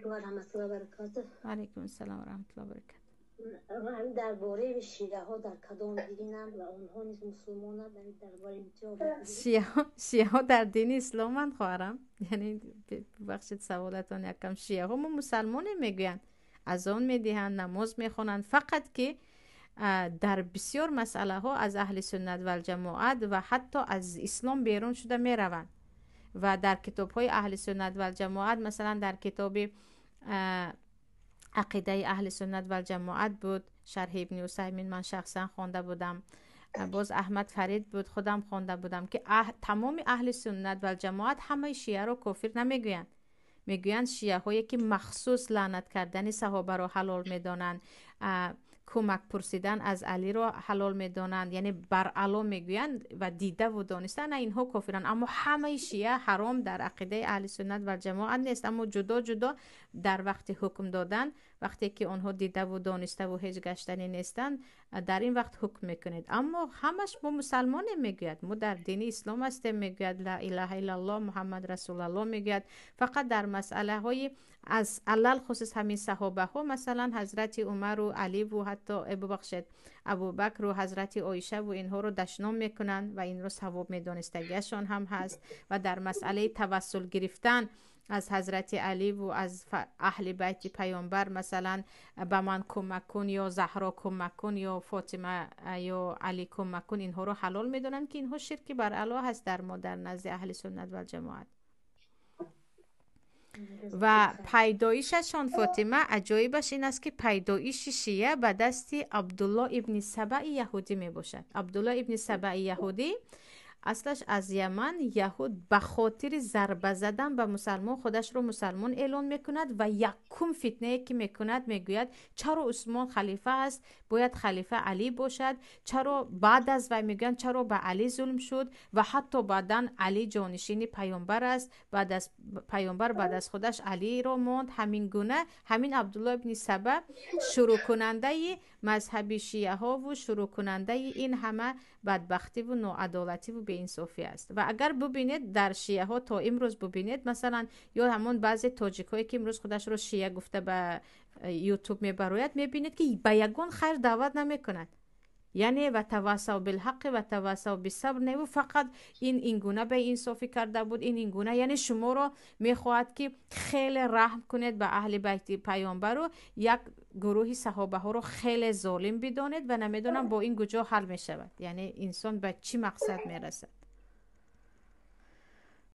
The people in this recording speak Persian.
علیکم و رحمت الله و برکاته. علیکم السلام و رحمت الله و برکاته. من درباره شیعه ها در کدام دینند و اونها نیز مسلمانند، درباره جواب بدید. شیعه ها در دین اسلام خواهرم، یعنی ببخشید سوالتان یکم. شیعه ها ما مسلمان میگویند، از آن میدهند، نماز میخوانند، فقط که در بسیار مسئله ها از اهل سنت و الجماعت و حتی از اسلام بیرون شده میروند. و در کتاب های اهل سنت و الجماعت، مثلا در کتاب عقیده اهل سنت و الجماعت بود، شرح ابن عثیمین من شخصا خوانده بودم، باز احمد فرید بود خودم خوانده بودم که تمام اهل سنت و الجماعت همه شیعه رو کافر نمیگویند. میگویند شیعه هایی که مخصوص لعنت کردن صحابه رو حلال میدانند، کمک پرسیدن از علی رو حلال میدانند، یعنی بر علا میگویند و دیده و دانستن اینها کافرند. اما همه شیعه حرام در عقیده اهل سنت و جماعت نیست، اما جدا جدا در وقت حکم دادن، وقتی که آنها دیده و دانسته و هیچ گشتنی نیستند، در این وقت حکم میکنید. اما همش با مسلمان میگوید ما در دین اسلام هستیم، میگوید لا اله الا الله محمد رسول الله میگوید. فقط در مسئله های از علل خصوص همین صحابه ها، مثلا حضرت عمر و علی و حتی ببخشید ابوبکر و حضرت عایشه و اینها رو دشنام میکنند و این رو ثواب میدانستگیشان هم هست. و در مسئله توسل گرفتن از حضرت علی و از اهل بیت پیامبر، مثلا به من کمک کن یا زهرا کمک کن یا فاطمه یا علی کمک کن، اینها رو حلال میدونن که اینها شرک بر علا هست در نزد اهل سنت و جماعت. و پیدایششان فاطمه، عجایبش این است که پیدایش شیعه به دست عبدالله ابن سبع یهودی می باشد. عبدالله ابن سبع یهودی اصلش از یمن، یهود به خاطر ضربه زدن به مسلمان خودش رو مسلمان اعلان میکند و یکم فتنه که میکند میگوید چرا عثمان خلیفه است باید خلیفه علی باشد، چرا بعد از وی میگن چرا به علی ظلم شد و حتی بعدن علی جانشین پیامبر است، بعد از پیامبر بعد از خودش علی رو ماند. همین گونه همین عبدالله ابن سبع شروع کننده مذهب شیعه ها و شروع کننده این همه بدبختی و ناعدالتی و بی‌انصافی است. و اگر ببینید در شیعه ها تا امروز ببینید، مثلا یا همون بعضی تاجیک هایی که امروز خودش رو شیعه گفته به یوتیوب میبروید، میبینید که به یگان خیر دعوت نمیکند، یعنی و تواصوا بالحق و تواصوا بالصبر نه، فقط این گونه به انصافی کرده بود، این گونه، یعنی شما رو میخواهد که خیلی رحم کنید به اهل بیت پیامبر و یک گروه صحابه ها رو خیلی ظالم بدانید و نمیدونم با این کجا حل میشود، یعنی انسان به چی مقصد میرسد.